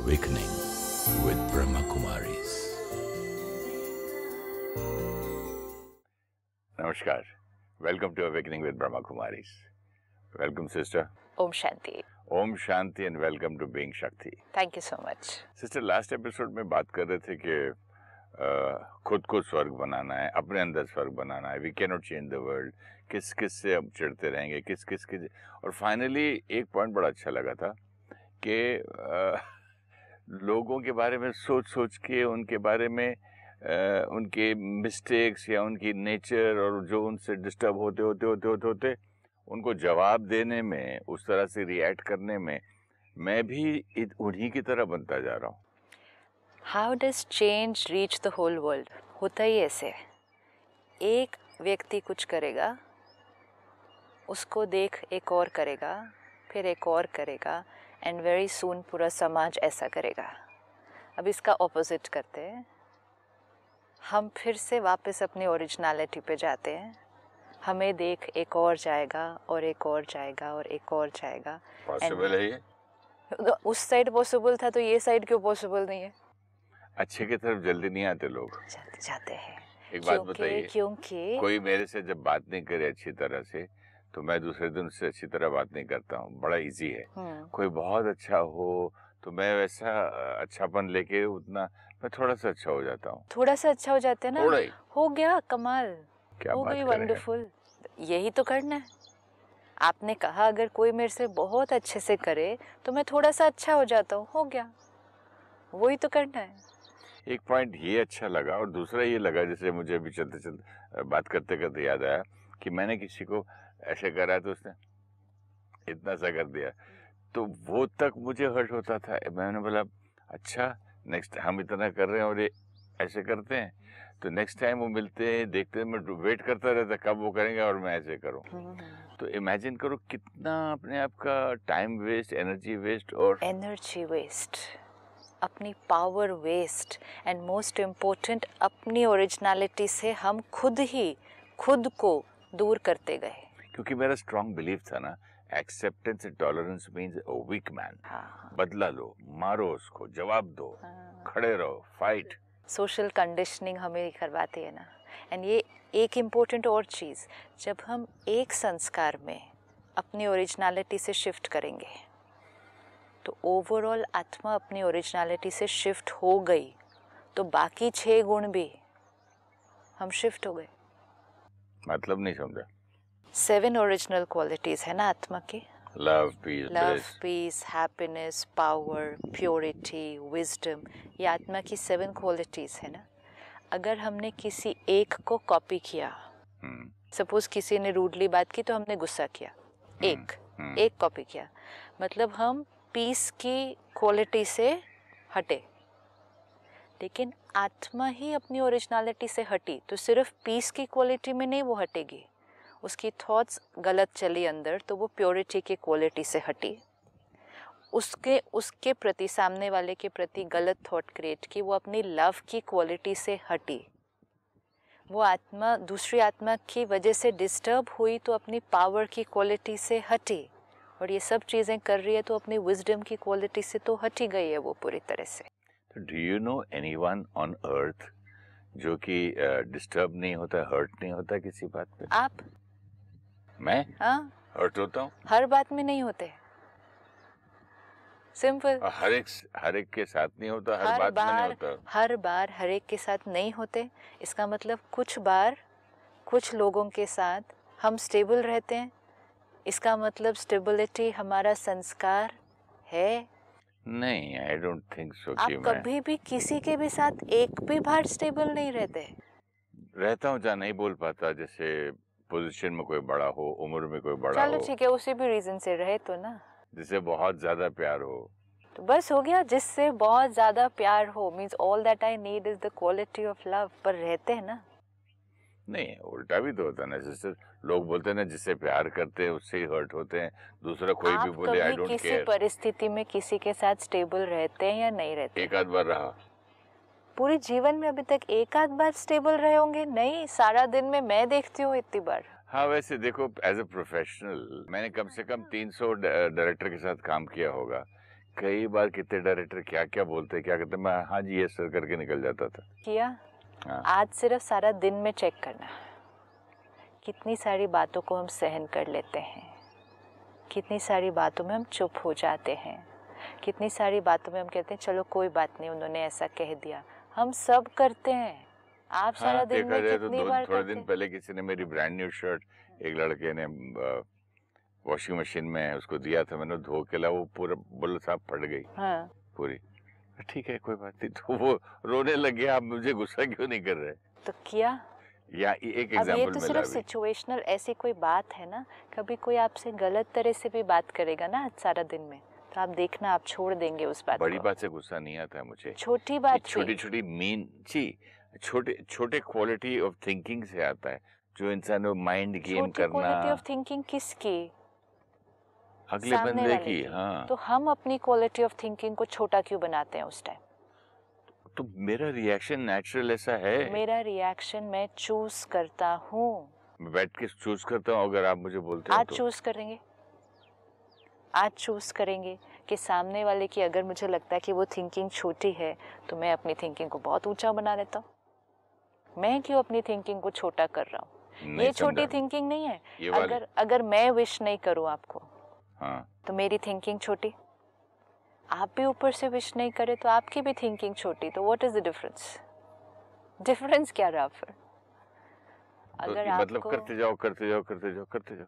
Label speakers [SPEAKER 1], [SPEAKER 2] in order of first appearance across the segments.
[SPEAKER 1] Awakening with Brahma Kumaris.
[SPEAKER 2] Namaskar. Welcome to Awakening with Brahma Kumaris. Welcome, sister.
[SPEAKER 3] Om Shanti.
[SPEAKER 2] Om Shanti and welcome to Being Shakti.
[SPEAKER 3] Thank you so much.
[SPEAKER 2] Sister, last episode में बात कर रहे थे कि खुद को स्वर्ग बनाना है, अपने अंदर स्वर्ग बनाना है. We cannot change the world. किस किस से हम चिढ़ते रहेंगे, किस किस के. और फाइनली एक पॉइंट बड़ा अच्छा लगा था कि लोगों के बारे में सोच सोच के उनके बारे में उनके मिस्टेक्स या उनकी नेचर और जो उनसे डिस्टर्ब होते उनको जवाब देने में, उस तरह से रिएक्ट करने में मैं भी उन्हीं की तरह बनता जा रहा हूँ.
[SPEAKER 3] How does change reach the whole world? होता ही ऐसे है. एक व्यक्ति कुछ करेगा, उसको देख एक और करेगा, फिर एक और करेगा, एंड वेरी सून पूरा समाज ऐसा करेगा. अब इसका ऑपोजिट करते हैं. हम फिर से वापस अपनी ओरिजिनलिटी पे जाते हैं. हमें देख एक और जाएगा और एक और जाएगा और एक और जाएगा.
[SPEAKER 2] पॉसिबल है ये?
[SPEAKER 3] उस साइड पॉसिबल था तो ये साइड क्यों पॉसिबल नहीं है?
[SPEAKER 2] अच्छे की तरफ जल्दी नहीं आते लोग.
[SPEAKER 3] जल्दी जाते हैं.
[SPEAKER 2] एक बात बताइए,
[SPEAKER 3] क्योंकि
[SPEAKER 2] कोई मेरे से जब बात नहीं करे अच्छी तरह से तो मैं दूसरे दिन उससे अच्छी तरह बात नहीं करता हूँ. बड़ा इजी है. कोई बहुत अच्छा हो तो मैं वैसा अच्छापन लेके उतना मैं थोड़ा सा अच्छा हो जाता हूँ.
[SPEAKER 3] थोड़ा सा अच्छा हो जाते हैं ना.
[SPEAKER 2] थोड़ा ही
[SPEAKER 3] हो गया कमाल.
[SPEAKER 2] क्या
[SPEAKER 3] हो
[SPEAKER 2] बात
[SPEAKER 3] गई
[SPEAKER 2] कर रहे हैं?
[SPEAKER 3] वंडरफुल. यही तो करना है. आपने कहा अगर कोई मेरे से बहुत अच्छे से करे तो मैं थोड़ा सा अच्छा हो जाता हूँ. हो गया. वही तो करना है.
[SPEAKER 2] एक पॉइंट ये अच्छा लगा और दूसरा ये लगा, जैसे मुझे अभी चलते चलते बात करते करते याद आया कि मैंने किसी को ऐसे करा तो उसने इतना सा कर दिया तो वो तक मुझे हर्ट होता था. मैंने बोला अच्छा, नेक्स्ट हम इतना कर रहे हैं और ये ऐसे करते हैं तो नेक्स्ट टाइम वो मिलते हैं, देखते हैं, मैं वेट करता रहता कब वो करेंगे और मैं ऐसे करूं. तो इमेजिन करो कितना अपने आप का टाइम वेस्ट, एनर्जी वेस्ट और
[SPEAKER 3] एनर्जी वेस्ट, अपनी power waste, and most important अपनी ओरिजिनलिटी से हम खुद ही खुद को दूर करते गए.
[SPEAKER 2] क्योंकि मेरा स्ट्रॉन्ग बिलीफ था ना, acceptance and tolerance means a weak man. बदला लो, मारो उसको, जवाब दो, खड़े रहो, फाइट.
[SPEAKER 3] सोशल कंडीशनिंग हमें करवाती है ना. एंड ये एक इम्पोर्टेंट और चीज़, जब हम एक संस्कार में अपनी ओरिजिनलिटी से शिफ्ट करेंगे तो ओवरऑल आत्मा अपनी ओरिजिनलिटी से शिफ्ट हो गई तो बाकी 6 गुण भी हम शिफ्ट हो गए.
[SPEAKER 2] मतलब नहीं समझा.
[SPEAKER 3] 7 ओरिजिनल क्वालिटीज है ना आत्मा की.
[SPEAKER 2] Love, peace,
[SPEAKER 3] happiness, power, purity, wisdom. ये आत्मा की 7 क्वालिटीज है ना. अगर हमने किसी एक को कॉपी किया, सपोज किसी ने रूडली बात की तो हमने गुस्सा किया, एक कॉपी किया, मतलब हम पीस की क्वालिटी से हटे. लेकिन आत्मा ही अपनी ओरिजिनलिटी से हटी तो सिर्फ पीस की क्वालिटी में नहीं वो हटेगी. उसकी थॉट्स गलत चली अंदर तो वो प्योरिटी की क्वालिटी से हटी. उसके प्रति, सामने वाले के प्रति गलत थॉट क्रिएट की, वो अपनी लव की क्वालिटी से हटी. वो आत्मा दूसरी आत्मा की वजह से डिस्टर्ब हुई तो अपनी पावर की क्वालिटी से हटी. और ये सब चीज़ें कर रही है तो अपनी विजडम की क्वालिटी से तो हटी गई है वो पूरी तरह से.
[SPEAKER 2] Do you no anyone on earth जो कि डिस्टर्ब नहीं होता, हर्ट नहीं होता किसी बात पे?
[SPEAKER 3] आप?
[SPEAKER 2] मैं?
[SPEAKER 3] हाँ,
[SPEAKER 2] हर्ट होता हूँ.
[SPEAKER 3] हर बात में नहीं होते. सिंपल.
[SPEAKER 2] हर एक के साथ नहीं होता, हर बात में नहीं होता.
[SPEAKER 3] हर बार हर एक के साथ नहीं होते. इसका मतलब कुछ बार कुछ लोगों के साथ हम स्टेबल रहते हैं. इसका मतलब स्टेबिलिटी हमारा संस्कार है.
[SPEAKER 2] नहीं, आई डोंट थिंक सो.
[SPEAKER 3] आप कभी भी किसी के भी साथ एक भी बार स्टेबल नहीं रहते.
[SPEAKER 2] रहता हूँ, जहाँ नहीं बोल पाता, जैसे पोजीशन में कोई बड़ा हो, उम्र में कोई बड़ा हो.
[SPEAKER 3] चलो ठीक है, उसी भी रीजन से रहे तो ना.
[SPEAKER 2] जिससे बहुत ज्यादा प्यार हो
[SPEAKER 3] तो बस हो गया. जिससे बहुत ज्यादा प्यार हो means all that I need is the quality of love. पर रहते हैं ना.
[SPEAKER 2] नहीं, उल्टा भी तो होता है ना सिस्टर. लोग बोलते हैं ना, जिससे प्यार करते हैं उससे ही हर्ट होते हैं. दूसरा कोई भी बोले आई डोंट केयर.
[SPEAKER 3] किसी परिस्थिति में किसी के साथ स्टेबल रहते हैं या नहीं रहते?
[SPEAKER 2] एक आध बार रहा.
[SPEAKER 3] पूरे जीवन में अभी तक एक आध बार स्टेबल रहे होंगे? नहीं, सारा दिन में मैं देखती हूँ इतनी बार.
[SPEAKER 2] हाँ, वैसे देखो, एज ए प्रोफेशनल मैंने कम से कम 300 डायरेक्टर के साथ काम किया होगा. कई बार कितने डायरेक्टर क्या क्या बोलते क्या कहते, मैं हाँ जी ये सर करके निकल जाता था।
[SPEAKER 3] किया।
[SPEAKER 2] हाँ।
[SPEAKER 3] आज सिर्फ सारा दिन में चेक करना, कितनी सारी बातों को हम सहन कर लेते हैं, कितनी सारी बातों में हम चुप हो जाते हैं, कितनी सारी बातों में हम कहते हैं चलो कोई बात नहीं, उन्होंने ऐसा कह दिया। हम सब करते हैं। आप सारा दिन में कितनी बार
[SPEAKER 2] थोड़े
[SPEAKER 3] करते
[SPEAKER 2] दिन
[SPEAKER 3] हैं?
[SPEAKER 2] पहले किसी ने मेरी ब्रांड न्यू शर्ट एक लड़के ने वॉशिंग मशीन में उसको दिया था, मैंने धो के ला, वो पूरा बोला साहब फट गई।
[SPEAKER 3] हाँ।
[SPEAKER 2] पूरी। ठीक है कोई बात नहीं, तो वो रोने लग गया, आप मुझे गुस्सा क्यों नहीं कर रहे?
[SPEAKER 3] तो किया।
[SPEAKER 2] या एक
[SPEAKER 3] अब ये
[SPEAKER 2] एग्जांपल
[SPEAKER 3] तो
[SPEAKER 2] मिला
[SPEAKER 3] सिर्फ
[SPEAKER 2] अभी।
[SPEAKER 3] सिचुएशनल ऐसी कोई बात है ना, कभी कोई आपसे गलत तरह से भी बात करेगा ना आज सारा दिन में, तो आप देखना आप छोड़ देंगे उस बात
[SPEAKER 2] बड़ी
[SPEAKER 3] को।
[SPEAKER 2] बात से गुस्सा नहीं आता है मुझे,
[SPEAKER 3] छोटी बात से।
[SPEAKER 2] छोटी छोटी मीन जी, छोटे छोटे क्वालिटी ऑफ थिंकिंग से आता है, जो इंसान को माइंड गेम
[SPEAKER 3] छोटी
[SPEAKER 2] करना।
[SPEAKER 3] क्वालिटी ऑफ थिंकिंग किसकी?
[SPEAKER 2] अगले
[SPEAKER 3] सामने
[SPEAKER 2] बंदे
[SPEAKER 3] वाले
[SPEAKER 2] की।
[SPEAKER 3] की।
[SPEAKER 2] हाँ
[SPEAKER 3] तो हम अपनी क्वालिटी ऑफ थिंकिंग को छोटा क्यों बनाते हैं उस टाइम?
[SPEAKER 2] तो मेरा रिएक्शन नेचुरल ऐसा है।
[SPEAKER 3] मेरा रिएक्शन मैं चूज करता हूँ।
[SPEAKER 2] मैं बैठ के चूज करता हूँ, अगर आप मुझे बोलते हो
[SPEAKER 3] आज
[SPEAKER 2] तो।
[SPEAKER 3] चूज करेंगे, आज चूज करेंगे कि सामने वाले की अगर मुझे लगता है कि वो थिंकिंग छोटी है तो मैं अपनी थिंकिंग को बहुत ऊंचा बना देता हूँ। मैं क्यों अपनी थिंकिंग को छोटा कर रहा हूँ? ये छोटी थिंकिंग नहीं है।
[SPEAKER 2] ये वाली।
[SPEAKER 3] अगर मैं विश नहीं करूँ आपको,
[SPEAKER 2] हाँ
[SPEAKER 3] तो मेरी थिंकिंग छोटी। आप भी ऊपर से विश नहीं करे तो आपकी भी थिंकिंग छोटी। तो what is the difference? Difference क्या रहा फिर?
[SPEAKER 2] तो
[SPEAKER 3] अगर
[SPEAKER 2] मतलब
[SPEAKER 3] आपको
[SPEAKER 2] करते जाओ करते जाओ करते जाओ करते जाओ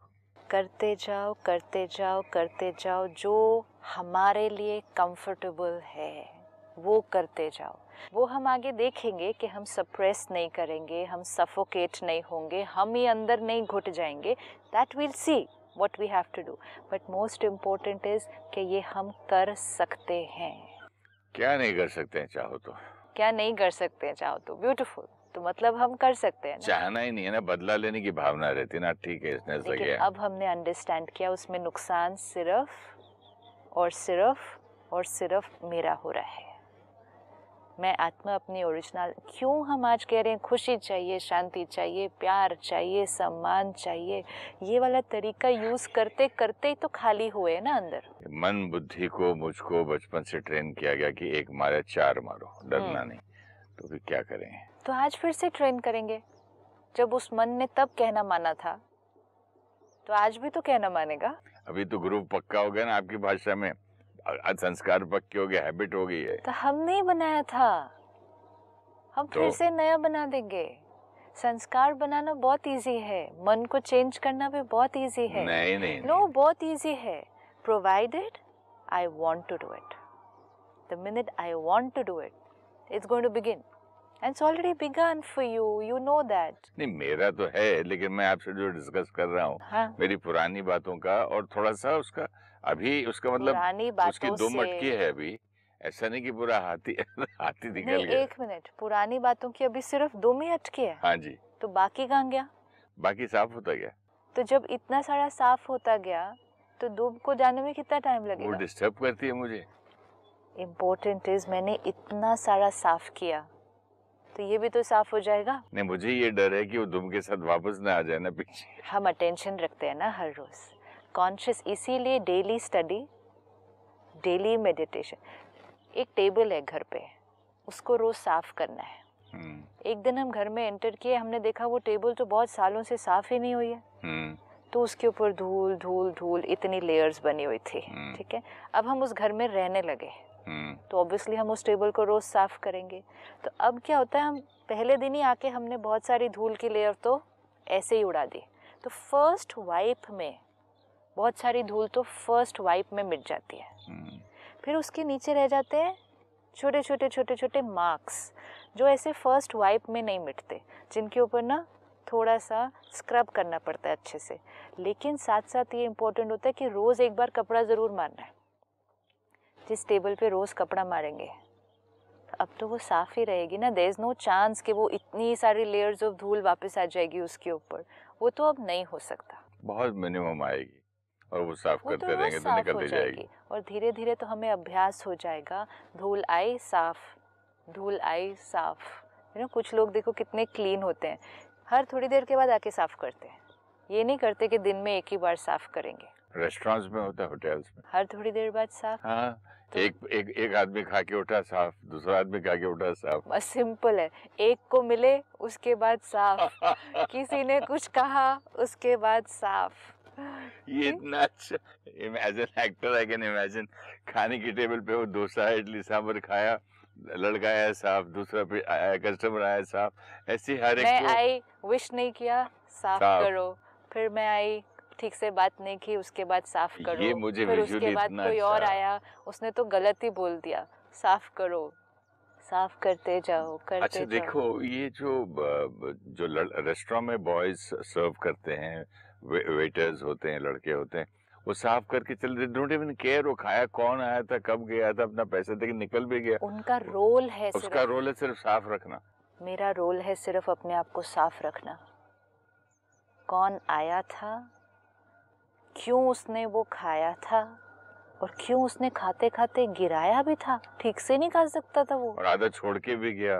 [SPEAKER 3] करते जाओ करते जाओ करते जाओ, जो हमारे लिए कंफर्टेबल है वो करते जाओ। वो हम आगे देखेंगे कि हम सप्रेस नहीं करेंगे, हम सफोकेट नहीं होंगे, हम ही अंदर नहीं घुट जाएंगे। That will see what we have to do. But most important is कि ये हम कर सकते हैं।
[SPEAKER 2] क्या नहीं कर सकते हैं चाहो तो?
[SPEAKER 3] क्या नहीं कर सकते हैं चाहो तो? ब्यूटीफुल। तो मतलब हम कर सकते हैं ना।
[SPEAKER 2] चाहना ही नहीं है ना, बदला लेने की भावना रहती है ना। ठीक है इसने ऐसा
[SPEAKER 3] लेकिन
[SPEAKER 2] किया।
[SPEAKER 3] अब हमने अंडरस्टैंड किया उसमें नुकसान सिर्फ और सिर्फ और सिर्फ मेरा हो रहा है। मैं आत्मा अपनी ओरिजिनल। क्यों हम आज कह रहे हैं खुशी चाहिए, शांति चाहिए, प्यार चाहिए, सम्मान चाहिए? ये वाला तरीका यूज करते करते ही तो खाली हुए ना अंदर।
[SPEAKER 2] मन बुद्धि को मुझको बचपन से ट्रेन किया गया कि एक मारे चार मारो, डरना नहीं। तो फिर क्या करें?
[SPEAKER 3] तो आज फिर से ट्रेन करेंगे। जब उस मन ने तब कहना माना था, तो आज भी तो कहना मानेगा।
[SPEAKER 2] अभी तो ग्रुप पक्का हो गया ना आपकी भाषा में, संस्कार पक्के हो गए, हैबिट हो गई है।
[SPEAKER 3] तो हमने ही बनाया था, हम फिर
[SPEAKER 2] तो
[SPEAKER 3] से नया बना देंगे। संस्कार बनाना बहुत इजी है, मन को चेंज करना भी बहुत इजी है।
[SPEAKER 2] नहीं नहीं
[SPEAKER 3] नो, बहुत इजी है, provided I want to do it. The minute I want to do it, it's going to begin and it's already begun for you, you know that.
[SPEAKER 2] नहीं, मेरा तो है, लेकिन मैं आपसे जो डिस्कस कर रहा हूँ,
[SPEAKER 3] हाँ।
[SPEAKER 2] मेरी पुरानी बातों का और थोड़ा सा उसका अभी, उसका मतलब
[SPEAKER 3] पुरानी
[SPEAKER 2] उसकी
[SPEAKER 3] बातों
[SPEAKER 2] दो
[SPEAKER 3] से
[SPEAKER 2] मटकी है अभी। ऐसा नहीं कि पूरा हाथी हाथी निकल
[SPEAKER 3] नहीं,
[SPEAKER 2] गया।
[SPEAKER 3] एक मिनट, पुरानी बातों की अभी सिर्फ 2 में अटकी है।
[SPEAKER 2] हाँ जी,
[SPEAKER 3] तो बाकी कहाँ गया?
[SPEAKER 2] बाकी साफ होता गया।
[SPEAKER 3] तो जब इतना सारा साफ होता गया तो दूब को जाने में कितना टाइम
[SPEAKER 2] वो
[SPEAKER 3] लगेगा?
[SPEAKER 2] डिस्टर्ब करती है मुझे।
[SPEAKER 3] इम्पोर्टेंट इज मैंने इतना सारा साफ किया तो ये भी तो साफ हो जाएगा।
[SPEAKER 2] नहीं, मुझे ये डर है कि वो दुम के साथ वापस ना आ जाए ना पीछे।
[SPEAKER 3] हम अटेंशन रखते हैं ना हर रोज, कॉन्शियस। इसीलिए डेली स्टडी, डेली मेडिटेशन। एक टेबल है घर पे, उसको रोज साफ करना है। एक दिन हम घर में एंटर किए, हमने देखा वो टेबल तो बहुत सालों से साफ ही नहीं हुई है। तो उसके ऊपर धूल धूल धूल इतनी लेयर्स बनी हुई थी। ठीक है, अब हम उस घर में रहने लगे तो ऑब्वियसली हम उस टेबल को रोज साफ करेंगे। तो अब क्या होता है, हम पहले दिन ही आके हमने बहुत सारी धूल की लेयर तो ऐसे ही उड़ा दी। तो फर्स्ट वाइप में बहुत सारी धूल तो फर्स्ट वाइप में मिट जाती है। फिर उसके नीचे रह जाते हैं छोटे छोटे छोटे छोटे मार्क्स, जो ऐसे फर्स्ट वाइप में नहीं मिटते, जिनके ऊपर ना थोड़ा सा स्क्रब करना पड़ता है अच्छे से। लेकिन साथ साथ ये इम्पोर्टेंट होता है कि रोज़ एक बार कपड़ा ज़रूर मारना है। जिस टेबल पे रोज़ कपड़ा मारेंगे अब तो वो साफ़ ही रहेगी ना। देयर इज़ नो चांस कि वो इतनी सारी लेयर्स ऑफ धूल वापस आ जाएगी उसके ऊपर। वो तो अब नहीं हो सकता।
[SPEAKER 2] बहुत मिनिमम आएगी और वो साफ
[SPEAKER 3] वो
[SPEAKER 2] करते
[SPEAKER 3] तो
[SPEAKER 2] रहेंगे तो निकलती जाएगी।
[SPEAKER 3] और धीरे धीरे तो हमें अभ्यास हो जाएगा। धूल आई साफ, धूल आई साफ। कुछ लोग देखो कितने क्लीन होते हैं, हर थोड़ी देर के बाद आके साफ करते हैं। ये नहीं करते कि दिन में एक ही बार साफ करेंगे।
[SPEAKER 2] रेस्टोरेंट्स में होता है, होटल्स में।
[SPEAKER 3] हर थोड़ी देर बाद साफ।
[SPEAKER 2] हाँ,
[SPEAKER 3] तो
[SPEAKER 2] एक आदमी खा के उठा साफ, दूसरा आदमी खा के उठा साफ।
[SPEAKER 3] बस सिंपल है, एक को मिले उसके बाद साफ, किसी ने कुछ कहा उसके बाद साफ।
[SPEAKER 2] ये इतना अच्छा, as an actor I can imagine, खाने की टेबल पे वो डोसा इडली सांभर खाया, लड़का आया साफ, दूसरा पे आया कस्टमर आया साफ, ऐसे हर एक
[SPEAKER 3] मैं
[SPEAKER 2] को
[SPEAKER 3] आई, विश नहीं किया, साफ
[SPEAKER 2] साफ।
[SPEAKER 3] करो। फिर मैं आई, ठीक से बात नहीं की, उसके बाद साफ करो।
[SPEAKER 2] ये मुझे
[SPEAKER 3] फिर
[SPEAKER 2] विजुअली
[SPEAKER 3] उसके बाद
[SPEAKER 2] इतना
[SPEAKER 3] कोई और
[SPEAKER 2] अच्छा।
[SPEAKER 3] आया, उसने तो गलत ही बोल दिया, साफ करो, साफ करते जाओ, करते
[SPEAKER 2] अच्छा
[SPEAKER 3] जाओ।
[SPEAKER 2] देखो, ये जो रेस्टोरेंट में बॉयज सर्व करते हैं, वेटर्स होते हैं, लड़के होते हैं, वो साफ करके चले, डोंट इवन केयर वो खाया कौन आया था, कब गया था, अपना पैसा देके निकल भी गया।
[SPEAKER 3] उनका रोल है
[SPEAKER 2] उसका
[SPEAKER 3] सिर्फ,
[SPEAKER 2] रोल है सिर्फ साफ रखना।
[SPEAKER 3] मेरा रोल है सिर्फ अपने आप को साफ रखना। कौन आया था, क्यों उसने वो खाया था, और क्यों उसने खाते खाते गिराया भी था, ठीक से नहीं खा सकता था वो,
[SPEAKER 2] और आधा छोड़ के भी गया,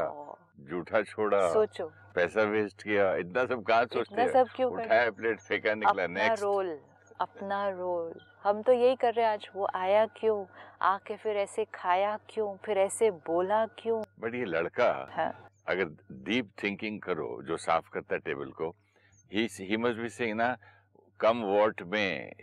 [SPEAKER 2] जूठा छोड़ा,
[SPEAKER 3] सोचो
[SPEAKER 2] पैसा वेस्ट किया, इतना सब कहाँ सोचते
[SPEAKER 3] इतना
[SPEAKER 2] हैं?
[SPEAKER 3] सब क्यों कर,
[SPEAKER 2] उठाया प्लेट फेंका, निकला,
[SPEAKER 3] अपना
[SPEAKER 2] नेक्स्ट।
[SPEAKER 3] रोल, अपना रोल। हम तो यही कर रहे हैं आज, वो आया क्यों, आके फिर ऐसे खाया क्यों, फिर ऐसे बोला क्यों।
[SPEAKER 2] बट ये लड़का
[SPEAKER 3] हाँ,
[SPEAKER 2] अगर डीप थिंकिंग करो, जो साफ करता है टेबल को, ही मस्ट बी सेइंग ना, कम वॉट में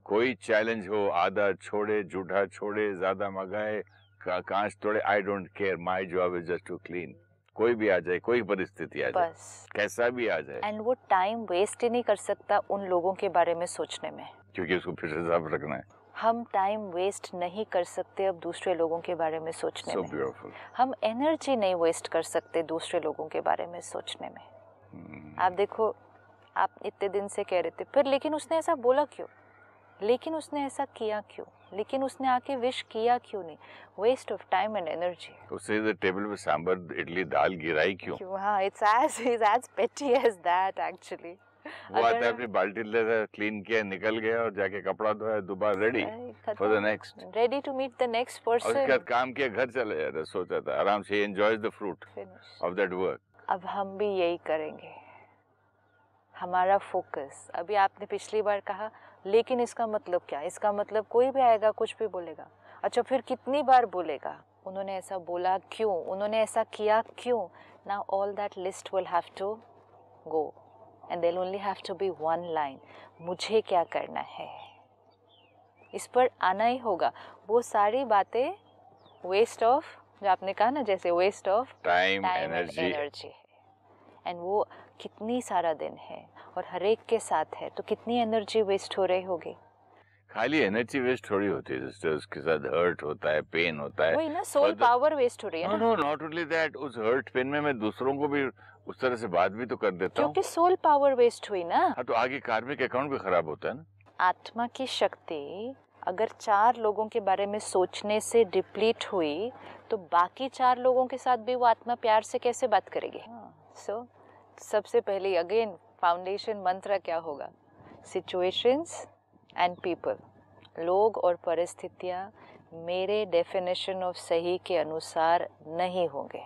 [SPEAKER 2] कोई चैलेंज हो, आधा छोड़े, जूठा छोड़े, ज्यादा मंगाए, कांच तोड़े, I don't care, my job is just to clean. कोई भी आ जाए, कोई परिस्थिति आ जाए,
[SPEAKER 3] बस।
[SPEAKER 2] कैसा भी आ जाए,
[SPEAKER 3] एंड वो टाइम वेस्ट ही नहीं कर सकता उन लोगों के बारे में सोचने में,
[SPEAKER 2] क्योंकि उसको फिर से साफ रखना है।
[SPEAKER 3] हम टाइम वेस्ट नहीं कर सकते अब दूसरे लोगों के बारे में सोचने
[SPEAKER 2] सो
[SPEAKER 3] में।
[SPEAKER 2] ब्यूटीफुल।
[SPEAKER 3] हम एनर्जी नहीं वेस्ट कर सकते दूसरे लोगों के बारे में सोचने में। आप देखो, आप इतने दिन से कह रहे थे, फिर लेकिन उसने ऐसा बोला क्यों, लेकिन उसने ऐसा किया क्यों, लेकिन उसने आके विश किया क्यों नहीं, waste of time and energy.
[SPEAKER 2] उससे टेबल पे सांभर इडली दाल गिराई क्यों?
[SPEAKER 3] हाँ, it's as petty as that actually.
[SPEAKER 2] वो आता है, अपनी बाल्टी लेता, क्लीन किया, निकल गया, और जाके कपड़ा धोया, दोबारा ready for the next,
[SPEAKER 3] ready to meet the next
[SPEAKER 2] और उसके
[SPEAKER 3] पर्सन।
[SPEAKER 2] बाद काम किया, घर चले जाता, सोचा था आराम से, enjoys the fruit of that work.
[SPEAKER 3] अब हम भी यही करेंगे, हमारा फोकस। अभी आपने पिछली बार कहा, लेकिन इसका मतलब क्या, इसका मतलब कोई भी आएगा कुछ भी बोलेगा, अच्छा फिर कितनी बार बोलेगा, उन्होंने ऐसा बोला क्यों, उन्होंने ऐसा किया क्यों। Now all that list will have to go and there only have to be one line, मुझे क्या करना है, इस पर आना ही होगा। वो सारी बातें वेस्ट ऑफ, जो आपने कहा ना, जैसे waste of
[SPEAKER 2] time,
[SPEAKER 3] and
[SPEAKER 2] energy
[SPEAKER 3] energy है, एंड वो कितनी सारा दिन है और हर एक के साथ है, तो कितनी एनर्जी वेस्ट हो रही होगी।
[SPEAKER 2] खाली एनर्जी वेस्ट थोड़ी होती है सिस्टर, उसके साथ हर्ट होता है, पेन होता है।
[SPEAKER 3] वही ना, सोल पावर वेस्ट हो रही है
[SPEAKER 2] नो
[SPEAKER 3] ना।
[SPEAKER 2] नो, नॉट ओनली दैट, उस हर्ट पेन में मैं दूसरों को भी उस तरह से बात भी तो कर देता हूँ।
[SPEAKER 3] क्योंकि सोल पावर वेस्ट हुई ना।
[SPEAKER 2] हाँ, तो आगे कार्मिक अकाउंट भी खराब होता है ना।
[SPEAKER 3] आत्मा की शक्ति अगर 4 लोगों के बारे में सोचने से डिप्लीट हुई, तो बाकी 4 लोगों के साथ भी वो आत्मा प्यार से कैसे बात करेगी। सो सबसे पहले अगेन फाउंडेशन मंत्र क्या होगा, सिचुएशंस एंड पीपल, लोग और परिस्थितियाँ मेरे डेफिनेशन ऑफ सही के अनुसार नहीं होंगे।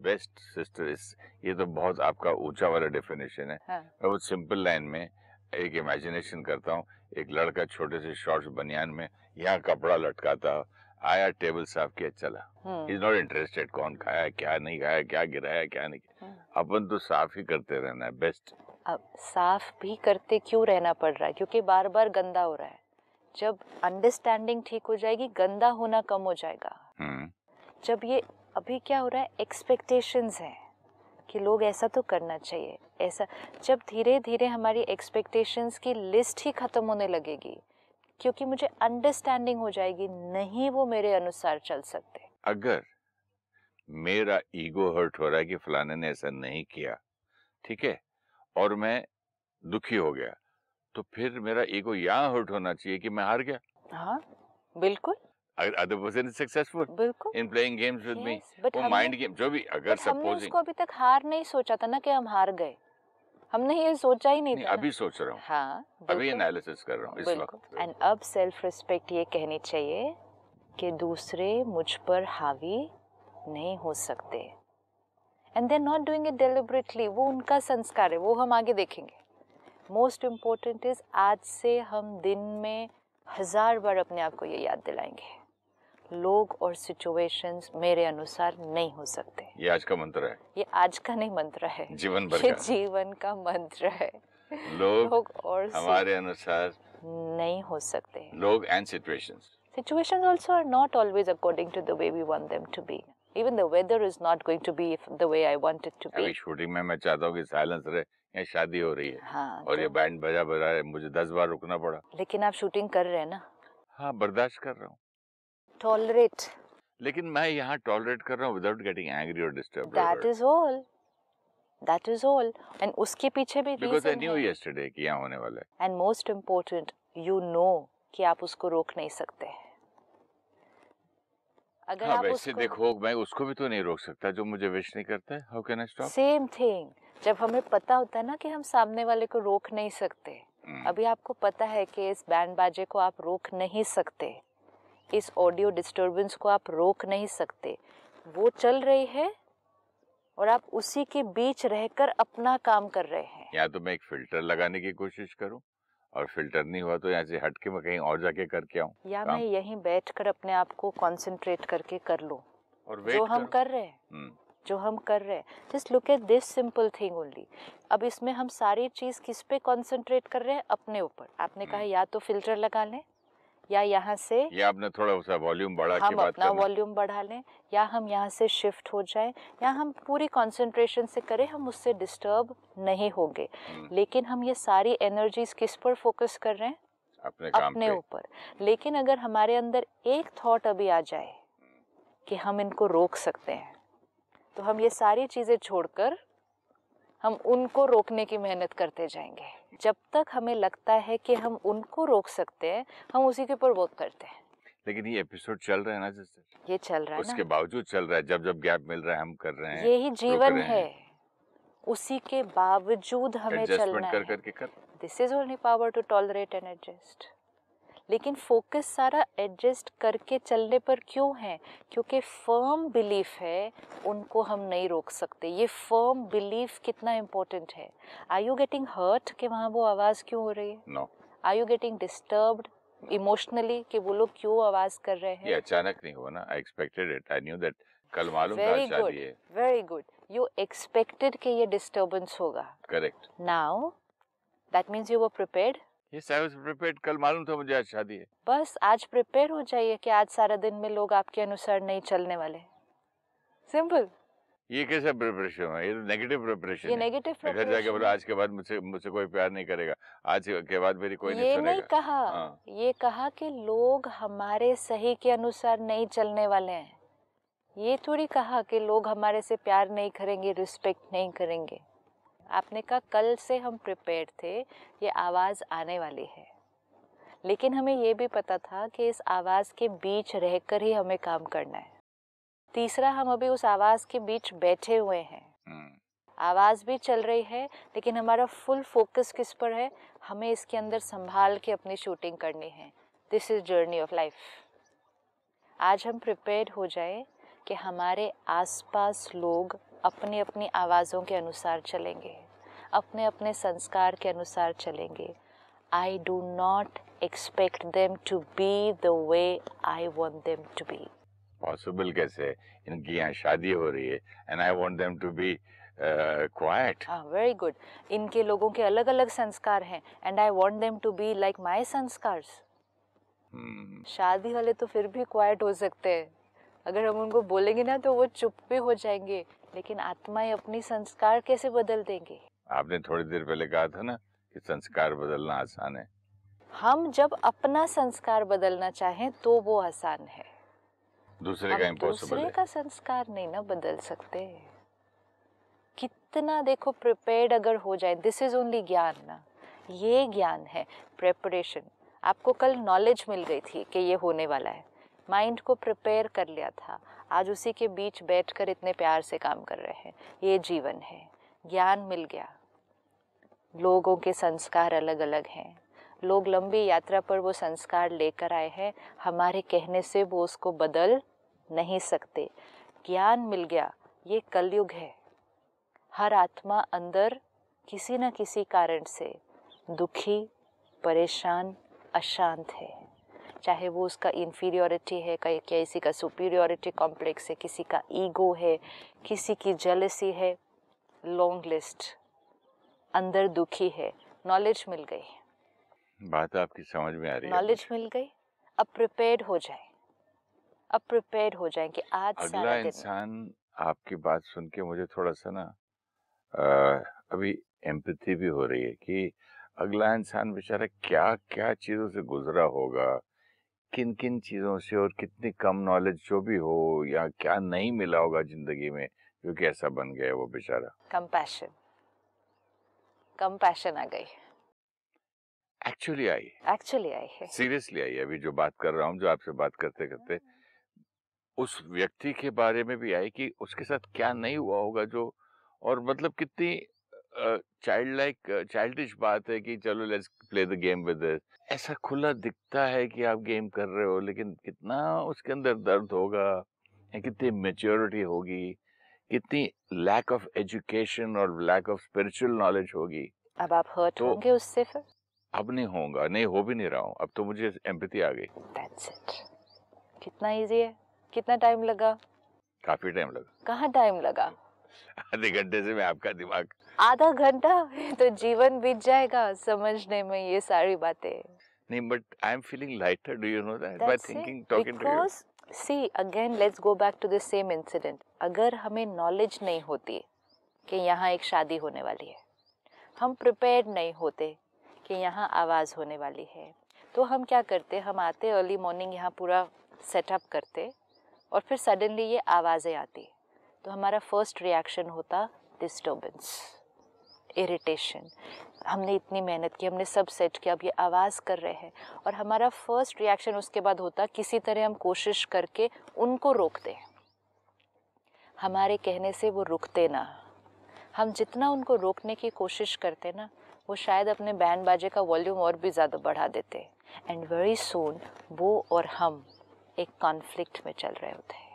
[SPEAKER 2] बेस्ट सिस्टर, इस ये तो बहुत आपका ऊंचा वाला डेफिनेशन है।
[SPEAKER 3] हाँ।
[SPEAKER 2] मैं वो सिंपल लाइन में एक इमेजिनेशन करता हूँ, एक लड़का छोटे से शॉर्ट्स बनियान में यहाँ कपड़ा लटकाता, आया, टेबल साफ किया, चला, इज नॉट इंटरेस्टेड कौन खाया, क्या नहीं खाया, क्या गिराया, क्या नहीं। अपन तो साफ ही करते रहना है, बेस्ट।
[SPEAKER 3] अब साफ भी करते क्यों रहना पड़ रहा है, क्योंकि बार बार गंदा हो रहा है। जब अंडरस्टैंडिंग ठीक हो जाएगी, गंदा होना कम हो जाएगा। जब ये अभी क्या हो रहा है, एक्सपेक्टेशंस हैं कि लोग ऐसा तो करना चाहिए, ऐसा, जब धीरे धीरे हमारी एक्सपेक्टेशंस की लिस्ट ही खत्म होने लगेगी, क्योंकि मुझे अंडरस्टैंडिंग हो जाएगी, नहीं वो मेरे अनुसार चल सकते।
[SPEAKER 2] अगर मेरा ईगो हर्ट हो रहा है कि फलाने ने ऐसा नहीं किया, ठीक है, और मैं दुखी हो गया, तो फिर मेरा ईगो यहाँ हर्ट होना चाहिए कि मैं हार गया।
[SPEAKER 3] हाँ बिल्कुल,
[SPEAKER 2] other person is successful
[SPEAKER 3] बिल्कुल
[SPEAKER 2] in playing games with me।
[SPEAKER 3] but
[SPEAKER 2] वो
[SPEAKER 3] हमने-
[SPEAKER 2] माइंड गेम जो भी, अगर
[SPEAKER 3] हमने
[SPEAKER 2] सपोजिंग,
[SPEAKER 3] उसको अभी तक हार नहीं सोचा था ना कि हम हार गए, हमने ये सोचा ही नहीं था
[SPEAKER 2] अभी
[SPEAKER 3] ना।
[SPEAKER 2] सोच रहा हूँ,
[SPEAKER 3] हाँ
[SPEAKER 2] अभी एनालिसिस कर रहा हूँ इस
[SPEAKER 3] बिल्कुल।
[SPEAKER 2] वक्त।
[SPEAKER 3] एंड अब सेल्फ रिस्पेक्ट ये कहनी चाहिए कि दूसरे मुझ पर हावी नहीं हो सकते, and they are not doing it deliberately, वो उनका संस्कार है, वो हम आगे देखेंगे। मोस्ट इम्पोर्टेंट इज आज से हम दिन में 1000 बार अपने आप को ये याद दिलाएंगे, लोग और सिचुएशंस मेरे अनुसार नहीं हो सकते।
[SPEAKER 2] ये आज का मंत्र है,
[SPEAKER 3] ये आज का नहीं मंत्र है,
[SPEAKER 2] जीवन भर
[SPEAKER 3] ये
[SPEAKER 2] का
[SPEAKER 3] जीवन का मंत्र है।
[SPEAKER 2] लोग
[SPEAKER 3] और
[SPEAKER 2] हमारे अनुसार
[SPEAKER 3] नहीं हो सकते।
[SPEAKER 2] लोग and
[SPEAKER 3] Situations also are not always according to the way we want them to be. Even the weather is not going to be the way I want it to be.
[SPEAKER 2] अभी शूटिंग में मैं चाहता हूँ कि silence रहे, यहाँ शादी हो रही है।
[SPEAKER 3] हाँ,
[SPEAKER 2] और ये बैंड बजा रहा है, मुझे 10 बार रुकना पड़ा।
[SPEAKER 3] लेकिन आप शूटिंग कर रहे हैं ना?
[SPEAKER 2] हाँ, बर्दाश्त कर रहा हूँ।
[SPEAKER 3] Tolerate.
[SPEAKER 2] लेकिन मैं यहाँ टॉलरेट कर रहा हूँ without getting angry or disturbed.
[SPEAKER 3] That is all. That is all. And उसके पीछे भी reason है।
[SPEAKER 2] Because I knew yesterday कि यहाँ होने वाला है।
[SPEAKER 3] And most important, you know कि आप उसको रोक नहीं सकते। अगर
[SPEAKER 2] हाँ,
[SPEAKER 3] आप
[SPEAKER 2] वैसे
[SPEAKER 3] उसको
[SPEAKER 2] देखो, मैं उसको भी तो नहीं रोक सकता जो मुझे विश नहीं करता है। How can I stop?
[SPEAKER 3] Same thing, जब हमें पता होता है ना कि हम सामने वाले को रोक नहीं सकते। अभी आपको पता है कि इस बैंड बाजे को आप रोक नहीं सकते, इस ऑडियो डिस्टरबेंस को आप रोक नहीं सकते, वो चल रही है और आप उसी के बीच रहकर अपना काम कर रहे हैं।
[SPEAKER 2] या तो मैं एक फिल्टर लगाने की कोशिश करूं और फिल्टर नहीं हुआ तो यहाँ से हट के मैं कहीं और जाके करके आऊं,
[SPEAKER 3] या मैं यहीं बैठकर अपने आप को कंसंट्रेट करके कर लूं
[SPEAKER 2] और
[SPEAKER 3] जो हम कर रहे हैं, जो हम कर रहे हैं। Just look at this simple thing only. अब इसमें हम सारी चीज किस पे कंसंट्रेट कर रहे हैं? अपने ऊपर। आपने कहा या तो फिल्टर लगा लें, या यहाँ से
[SPEAKER 2] या आपने थोड़ा सा वॉल्यूम बढ़ा के
[SPEAKER 3] हम
[SPEAKER 2] बात
[SPEAKER 3] अपना
[SPEAKER 2] करना,
[SPEAKER 3] वॉल्यूम बढ़ा लें, या हम यहाँ से शिफ्ट हो जाएं, या हम पूरी कंसंट्रेशन से करें, हम उससे डिस्टर्ब नहीं होंगे। लेकिन हम ये सारी एनर्जीज किस पर फोकस कर रहे हैं?
[SPEAKER 2] अपने काम
[SPEAKER 3] अपने
[SPEAKER 2] पे।
[SPEAKER 3] ऊपर। लेकिन अगर हमारे अंदर एक थॉट अभी आ जाए कि हम इनको रोक सकते हैं, तो हम ये सारी चीजें छोड़कर हम उनको रोकने की मेहनत करते जाएंगे। जब तक हमें लगता है कि हम उनको रोक सकते हैं, हम उसी के ऊपर वर्क करते हैं।
[SPEAKER 2] लेकिन ये एपिसोड चल रहा है ना, जैसे
[SPEAKER 3] ये चल रहा है
[SPEAKER 2] उसके
[SPEAKER 3] ना,
[SPEAKER 2] बावजूद चल रहा है। जब जब गैप मिल रहा है हम कर रहे हैं,
[SPEAKER 3] यही जीवन
[SPEAKER 2] रुक रहे
[SPEAKER 3] है।
[SPEAKER 2] हैं।
[SPEAKER 3] उसी के बावजूद हमें चलना
[SPEAKER 2] एडजस्टमेंट कर
[SPEAKER 3] है।
[SPEAKER 2] करके कर।
[SPEAKER 3] This is only power to tolerate and adjust. लेकिन फोकस सारा एडजस्ट करके चलने पर क्यों है? क्योंकि फर्म बिलीफ है उनको हम नहीं रोक सकते। ये फर्म बिलीफ कितना इम्पोर्टेंट है। आर यू गेटिंग हर्ट कि वहाँ वो आवाज़ क्यों हो रही है?
[SPEAKER 2] No.
[SPEAKER 3] Are you getting disturbed emotionally कि वो लोग क्यों आवाज़ कर रहे हैं?
[SPEAKER 2] ये अचानक नहीं हुआ ना, I expected it, I knew that. कल मालूम था
[SPEAKER 3] वेरी गुड,
[SPEAKER 2] शादी है।
[SPEAKER 3] Very good. यू एक्सपेक्टेड कि ये डिस्टर्बेंस होगा।
[SPEAKER 2] Correct.
[SPEAKER 3] Now that means you were prepared.
[SPEAKER 2] Yes, I was prepared. कल मालूम था मुझे आज शादी है।
[SPEAKER 3] बस आज प्रिपेयर हो जाइए कि आज सारा दिन में लोग आपके अनुसार नहीं चलने वाले। सिंपल।
[SPEAKER 2] ये कैसा प्रिपरेशन है? ये तो नेगेटिव प्रिपरेशन
[SPEAKER 3] ये
[SPEAKER 2] है।
[SPEAKER 3] नेगेटिव
[SPEAKER 2] मैं घर जाके बोला आज के बाद मुझसे कोई प्यार नहीं करेगा, आज के बाद मेरी कोई नहीं सुनेगा।
[SPEAKER 3] ये नहीं कहा।
[SPEAKER 2] हाँ।
[SPEAKER 3] ये कहा कि लोग हमारे सही के अनुसार नहीं चलने वाले हैं। ये थोड़ी कहा कि लोग हमारे से प्यार नहीं करेंगे, रिस्पेक्ट नहीं करेंगे। आपने कहा कल से हम प्रिपेयर्ड थे, ये आवाज़ आने वाली है। लेकिन हमें ये भी पता था कि इस आवाज़ के बीच रहकर ही हमें काम करना है। तीसरा, हम अभी उस आवाज़ के बीच बैठे हुए हैं। आवाज़ भी चल रही है, लेकिन हमारा फुल फोकस किस पर है? हमें इसके अंदर संभाल के अपनी शूटिंग करनी है। This is journey of life. आज हम प्रिपेयर्ड हो जाए कि हमारे आसपास लोग अपनी अपनी आवाज़ों के अनुसार चलेंगे, अपने अपने संस्कार के अनुसार चलेंगे। I do not expect them to be the way I want them to be.
[SPEAKER 2] Possible कैसे है? इनकी यहाँ शादी हो रही है and I want them to be quiet.
[SPEAKER 3] Very good. इनके लोगों के अलग अलग संस्कार हैं and I want them to be like my संस्कार्स. शादी वाले तो फिर भी क्वाइट हो सकते हैं। अगर हम उनको बोलेंगे ना तो वो चुप भी हो जाएंगे, लेकिन आत्माएं अपनी संस्कार कैसे बदल देंगे?
[SPEAKER 2] आपने थोड़ी देर पहले कहा था ना कि संस्कार बदलना आसान है। हम
[SPEAKER 3] जब अपना संस्कार बदलना चाहें तो वो आसान है,
[SPEAKER 2] दूसरे का इम्पॉसिबल है।
[SPEAKER 3] दूसरे का संस्कार नहीं ना बदल सकते। कितना देखो प्रिपेयर्ड अगर हो जाए, दिस इज ओनली ज्ञान ना, ये ज्ञान है प्रेपरेशन। आपको कल नॉलेज मिल गई थी कि ये होने वाला है, माइंड को प्रिपेयर कर लिया था, आज उसी के बीच बैठकर इतने प्यार से काम कर रहे हैं। ये जीवन है, ज्ञान मिल गया। लोगों के संस्कार अलग अलग हैं, लोग लंबी यात्रा पर वो संस्कार लेकर आए हैं, हमारे कहने से वो उसको बदल नहीं सकते। ज्ञान मिल गया, ये कलयुग है। हर आत्मा अंदर किसी न किसी कारण से दुखी, परेशान, अशांत है, चाहे वो उसका इंफीरियोरिटी है, किसी का सुपीरियोरिटी कॉम्प्लेक्स है, किसी का ईगो है, किसी की जेलसी है, लॉन्ग लिस्ट, अंदर दुखी है, नॉलेज मिल गई,
[SPEAKER 2] बात आपकी समझ में आ रही है।
[SPEAKER 3] नॉलेज मिल गई, अब प्रिपेयर्ड हो जाए, अब प्रिपेयर्ड हो जाए कि आज
[SPEAKER 2] अगला
[SPEAKER 3] सारा दिन।
[SPEAKER 2] इंसान, आपकी बात सुन के मुझे थोड़ा सा ना अभी एम्पैथी भी हो रही है कि अगला इंसान बेचारा क्या क्या चीजों से गुजरा होगा, किन किन चीजों से, और कितनी कम नॉलेज जो भी हो, या क्या नहीं मिला होगा जिंदगी में जो कि ऐसा बन गया है वो बेचारा।
[SPEAKER 3] कंपैशन, कंपैशन आ गई,
[SPEAKER 2] एक्चुअली आई
[SPEAKER 3] है।
[SPEAKER 2] Seriously I. अभी जो बात कर रहा हूँ, जो आपसे बात करते करते उस व्यक्ति के बारे में भी आई कि उसके साथ क्या नहीं हुआ होगा जो, और मतलब कितनी चाइल्डिश बात है कि चलो let's play the game with this. ऐसा खुला दिखता है कि आप गेम कर रहे हो, लेकिन कितना उसके अंदर दर्द होगा, या कितनी मेच्योरिटी होगी, कितनी लैक ऑफ एजुकेशन और लैक ऑफ स्पिरिचुअल नॉलेज होगी।
[SPEAKER 3] अब आप हर्ट
[SPEAKER 2] तो
[SPEAKER 3] होंगे उससे फिर?
[SPEAKER 2] अब नहीं होगा, नहीं हो भी नहीं रहा हूँ, अब तो मुझे एम्पैथी आ गई।
[SPEAKER 3] That's it. कितना इजी है, कितना टाइम लगा?
[SPEAKER 2] काफी टाइम लगा।
[SPEAKER 3] कहाँ टाइम लगा?
[SPEAKER 2] आधे घंटे से मैं आपका दिमाग,
[SPEAKER 3] आधा घंटा तो जीवन बीत जाएगा समझने में ये सारी बातें।
[SPEAKER 2] नहीं, but I am feeling lighter, do you know that, by
[SPEAKER 3] That's
[SPEAKER 2] thinking,
[SPEAKER 3] it.
[SPEAKER 2] Talking to you.
[SPEAKER 3] Because see again let's go back to the same incident. अगर हमें नॉलेज नहीं होती कि यहाँ एक शादी होने वाली है, हम प्रिपेयर्ड नहीं होते कि यहाँ आवाज़ होने वाली है, तो हम क्या करते, हम आते अर्ली मॉर्निंग यहाँ पूरा सेटअप करते, और फिर सडनली ये आवाज़ें आती, तो हमारा फर्स्ट रिएक्शन होता डिस्टर्बेंस, इरिटेशन। हमने इतनी मेहनत की, हमने सब सेट किया, अब ये आवाज़ कर रहे हैं, और हमारा फर्स्ट रिएक्शन उसके बाद होता किसी तरह हम कोशिश करके उनको रोकते हैं। हमारे कहने से वो रुकते ना, हम जितना उनको रोकने की कोशिश करते ना, वो शायद अपने बैंड बाजे का वॉल्यूम और भी ज़्यादा बढ़ा देते, एंड वेरी सून वो और हम एक कॉन्फ्लिक्ट में चल रहे होते हैं।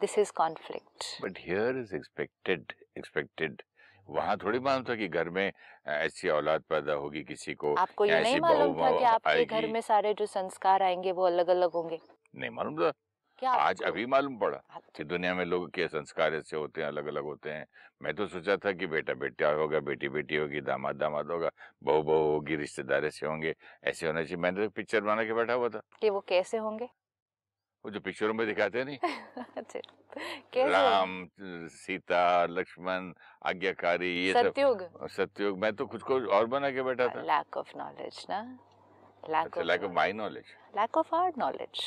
[SPEAKER 3] This is conflict.
[SPEAKER 2] But here is expected. वहाँ थोड़ी मालूम था कि घर में ऐसी औलाद पैदा होगी किसी को,
[SPEAKER 3] आपको
[SPEAKER 2] या
[SPEAKER 3] ये नहीं
[SPEAKER 2] ऐसी
[SPEAKER 3] मालूम
[SPEAKER 2] बहू
[SPEAKER 3] था कि आपके घर
[SPEAKER 2] आएगी।
[SPEAKER 3] में सारे जो संस्कार आएंगे वो अलग अलग होंगे?
[SPEAKER 2] नहीं मालूम था,
[SPEAKER 3] क्या
[SPEAKER 2] आज
[SPEAKER 3] आपको?
[SPEAKER 2] अभी मालूम पड़ा
[SPEAKER 3] हाँ,
[SPEAKER 2] कि दुनिया में लोगों के संस्कार ऐसे होते हैं, अलग अलग होते हैं। मैं तो सोचा था कि बेटा बेटा होगा, बेटी बेटी होगी, दामाद दामाद होगा, बहू बहू होगी, रिश्तेदार ऐसे होंगे, ऐसे होना चाहिए। मैंने तो पिक्चर बना के बैठा हुआ था,
[SPEAKER 3] कि वो कैसे होंगे?
[SPEAKER 2] वो जो पिक्चरों में दिखाते हैं नहीं,
[SPEAKER 3] अच्छा, कैसे
[SPEAKER 2] राम, सीता, लक्ष्मण, आज्ञाकारी, ये
[SPEAKER 3] सतयुग?
[SPEAKER 2] सब सतयुग। मैं तो खुद को और बना के बैठा था।
[SPEAKER 3] लैक ऑफ नॉलेज ना,
[SPEAKER 2] अच्छा, lack of my knowledge,
[SPEAKER 3] lack of our knowledge.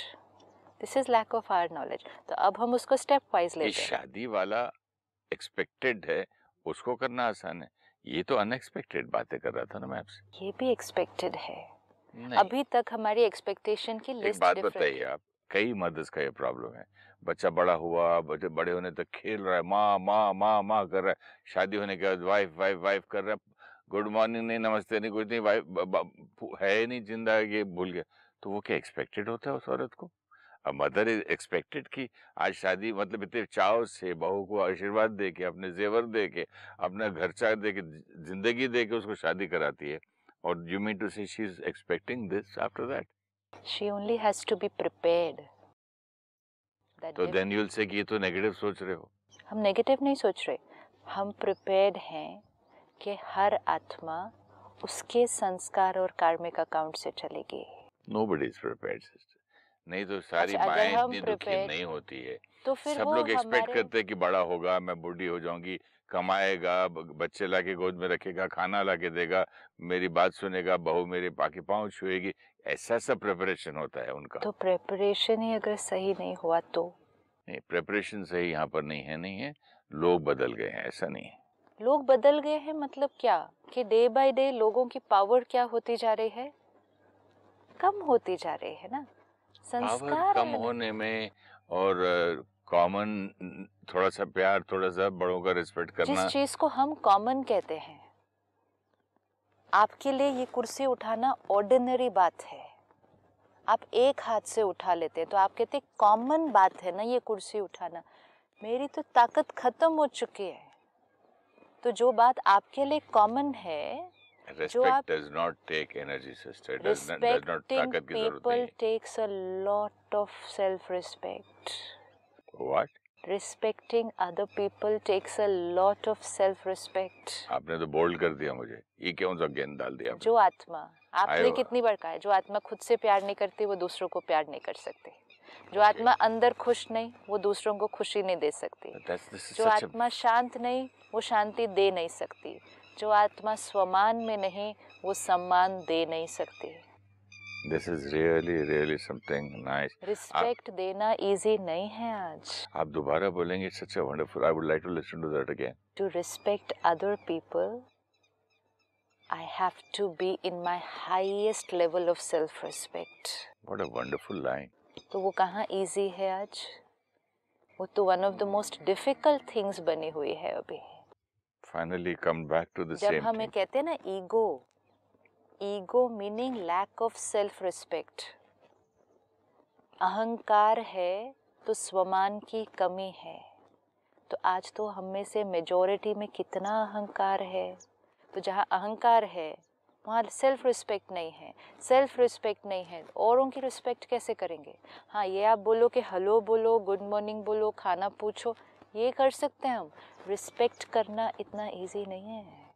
[SPEAKER 3] This is lack of our knowledge. तो अब हम उसको स्टेप वाइज
[SPEAKER 2] ये
[SPEAKER 3] लेते हैं।
[SPEAKER 2] शादी वाला एक्सपेक्टेड है, उसको करना आसान है। ये तो अनएक्सपेक्टेड बातें कर रहा था ना मैं आपसे।
[SPEAKER 3] ये भी एक्सपेक्टेड है।
[SPEAKER 2] नहीं,
[SPEAKER 3] अभी तक हमारी एक्सपेक्टेशन की
[SPEAKER 2] एक
[SPEAKER 3] लिस्ट
[SPEAKER 2] बात
[SPEAKER 3] डिफरेंट
[SPEAKER 2] बताइए आप, कई मदर्स का ये प्रॉब्लम है। बच्चा बड़ा हुआ, बच्चे बड़े होने तक खेल रहा है, माँ माँ माँ माँ कर रहा है, शादी होने के बाद वाइफ वाइफ वाइफ कर रहा है, गुड मॉर्निंग नहीं, नमस्ते नहीं, कुछ नहीं, वाइफ है नहीं जिंदा, ये भूल गया। तो वो क्या एक्सपेक्टेड होता है उस औरत को? अब मदर इज एक्सपेक्टेड कि आज शादी, मतलब इतने चाव से बहू को आशीर्वाद दे के, अपने जेवर दे के, अपना खर्चा दे के, जिंदगी दे के उसको शादी कराती है, और you mean to say she is expecting this after that?
[SPEAKER 3] She only has to be prepared.
[SPEAKER 2] तो देन यू विल से कि ये तो नेगेटिव सोच रहे हो।
[SPEAKER 3] हम नेगेटिव नहीं सोच रहे, हम प्रिपेयर्ड हैं कि हर आत्मा उसके संस्कार और कार्मिक अकाउंट से चलेगी।
[SPEAKER 2] Nobody is prepared sister. नहीं तो सारी
[SPEAKER 3] अच्छा, अगर
[SPEAKER 2] माएँ
[SPEAKER 3] हम
[SPEAKER 2] इतनी दुखी
[SPEAKER 3] prepared-
[SPEAKER 2] नहीं होती है।
[SPEAKER 3] तो फिर
[SPEAKER 2] सब
[SPEAKER 3] वो
[SPEAKER 2] लोग एक्सपेक्ट
[SPEAKER 3] हमारे
[SPEAKER 2] करते हैं कि बड़ा होगा, मैं बूढ़ी हो जाऊंगी, कमाएगा, बच्चे लाके गोद में रखेगा, खाना लाके देगा, मेरी बात सुनेगा, बहू मेरे पाके पाँव छुएगी, ऐसा सब प्रिपरेशन होता है उनका।
[SPEAKER 3] तो प्रेपरेशन ही अगर सही नहीं हुआ तो?
[SPEAKER 2] नहीं, प्रिपरेशन सही यहाँ पर नहीं है, नहीं है, लोग बदल गए हैं, ऐसा नहीं है।
[SPEAKER 3] लोग बदल गए हैं मतलब क्या? कि डे बाय डे लोगों की पावर क्या होती जा रही है? कम होती जा रही है ना।
[SPEAKER 2] पावर
[SPEAKER 3] संस्कार
[SPEAKER 2] कम
[SPEAKER 3] है ना।
[SPEAKER 2] होने में, और कॉमन थोड़ा सा प्यार, थोड़ा सा बड़ों का रिस्पेक्ट करना।
[SPEAKER 3] जिस चीज को हम कॉमन कहते हैं, आपके लिए ये कुर्सी उठाना ऑर्डिनरी बात है, आप एक हाथ से उठा लेते हैं, तो आप कहते कॉमन बात है ना ये कुर्सी उठाना। मेरी तो ताकत खत्म हो चुकी है, तो जो बात आपके लिए कॉमन है
[SPEAKER 2] Respect does not take energy, sister. It does not ताकत की जरूरत नहीं.
[SPEAKER 3] Respecting people takes a lot of self-respect.
[SPEAKER 2] What?
[SPEAKER 3] Respecting other people takes a lot of self-respect.
[SPEAKER 2] आपने तो बोल्ड कर दिया मुझे. ये कौन सा गेंद डाल दिया आपने?
[SPEAKER 3] जो आत्मा, आपने कितनी बार कहा है, जो आत्मा खुद से प्यार नहीं करती वो दूसरों को प्यार नहीं कर सकती. जो आत्मा अंदर खुश नहीं वो दूसरों को खुशी नहीं दे सकती. जो आत्मा शांत नहीं वो शांति दे नहीं सकती. जो आत्मा स्वमान में नहीं वो सम्मान दे नहीं सकती.
[SPEAKER 2] This is really something nice.
[SPEAKER 3] Respect देना easy नहीं है आज.
[SPEAKER 2] आप दोबारा बोलेंगे? It's such a wonderful. I would like to listen to that again.
[SPEAKER 3] To respect other people, I have to be in my highest level of self-respect.
[SPEAKER 2] What a wonderful line.
[SPEAKER 3] तो वो कहाँ easy है आज? वो तो one of the most difficult things बनी हुई है अभी.
[SPEAKER 2] Finally come back to the same thing.
[SPEAKER 3] जब हमें कहते हैं ना ego meaning lack of self-respect. अहंकार है तो स्वमान की कमी है. तो आज तो हम में से मेजॉरिटी में कितना अहंकार है. तो जहाँ अहंकार है वहाँ सेल्फ रिस्पेक्ट नहीं है. सेल्फ रिस्पेक्ट नहीं है औरों की रिस्पेक्ट कैसे करेंगे? हाँ, ये आप बोलो कि हेलो बोलो, गुड मॉर्निंग बोलो, खाना पूछो, ये कर सकते हैं हम. रिस्पेक्ट करना इतना इजी नहीं है.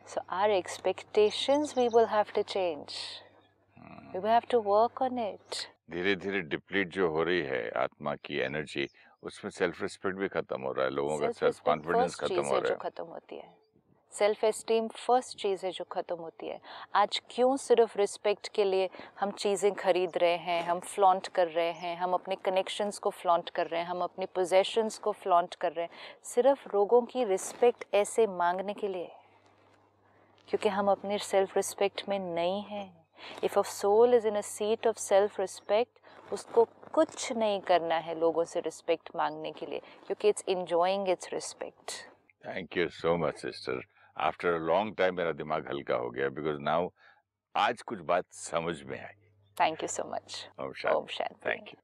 [SPEAKER 3] So our expectations we will have to change. We will have to work on it.
[SPEAKER 2] धीरे धीरे डिप्लीट जो हो रही है आत्मा की एनर्जी, उसमें सेल्फ रिस्पेक्ट भी खत्म हो रहा है. लोगों का सेल्फ कॉन्फिडेंस खत्म हो रहा है.
[SPEAKER 3] खत्म होती है सेल्फ एस्टीम. फर्स्ट चीज़ है जो खत्म होती है. आज क्यों सिर्फ रिस्पेक्ट के लिए हम चीज़ें खरीद रहे हैं, हम फ्लॉन्ट कर रहे हैं, हम अपने कनेक्शंस को फ्लॉन्ट कर रहे हैं, हम अपनी पोजेशंस को फ्लॉन्ट कर रहे हैं? सिर्फ लोगों की रिस्पेक्ट ऐसे मांगने के लिए, क्योंकि हम अपने सेल्फ रिस्पेक्ट में नहीं हैं. If a soul is in a seat of self respect, उसको कुछ नहीं करना है लोगों से रिस्पेक्ट मांगने के लिए, क्योंकि it's enjoying it's respect.
[SPEAKER 2] Thank you so much sister. After a long time मेरा दिमाग हल्का हो गया, बिकॉज नाउ आज कुछ बात समझ में आई.
[SPEAKER 3] Thank you so much.
[SPEAKER 2] ओम शांति. Thank you.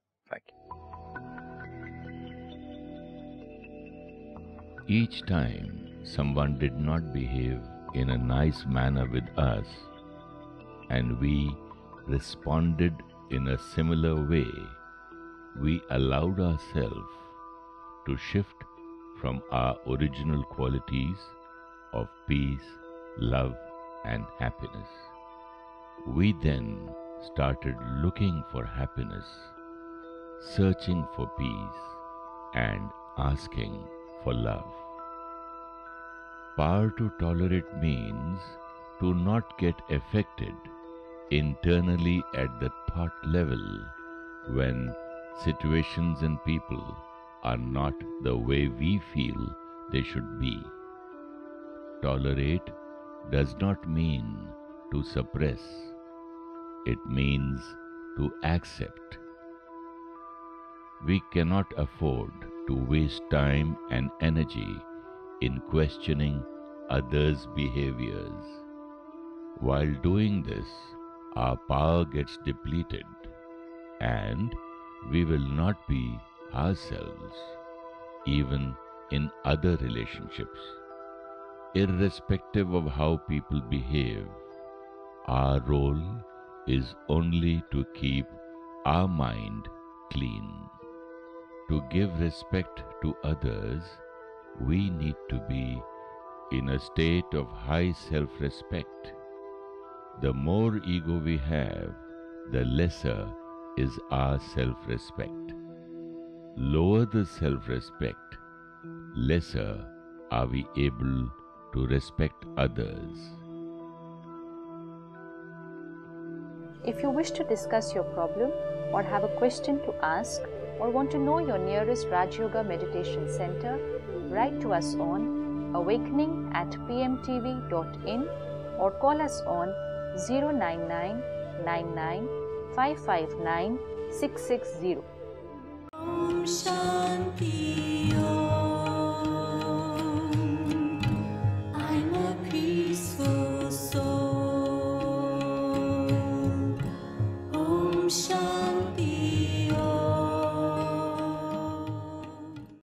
[SPEAKER 1] Each time someone did not behave in a nice manner with us, and we responded in a similar way, we allowed ourselves to shift from our original qualities of peace, love, and happiness. We then started looking for happiness, searching for peace, and asking for love. Power to tolerate means to not get affected internally at the thought level when situations and people are not the way we feel they should be. Tolerate does not mean to suppress. It means to accept. We cannot afford to waste time and energy in questioning others' behaviors. While doing this, our power gets depleted and we will not be ourselves, even in other relationships. Irrespective of how people behave, our role is only to keep our mind clean. To give respect to others, we need to be in a state of high self-respect. The more ego we have, the lesser is our self-respect. Lower the self-respect, lesser are we able to respect others.
[SPEAKER 3] If you wish to discuss your problem or have a question to ask or want to know your nearest Raj Yoga Meditation Center, write to us on awakening@pmtv.in or call us on 099 99 559 660.
[SPEAKER 4] Om Shanti Om.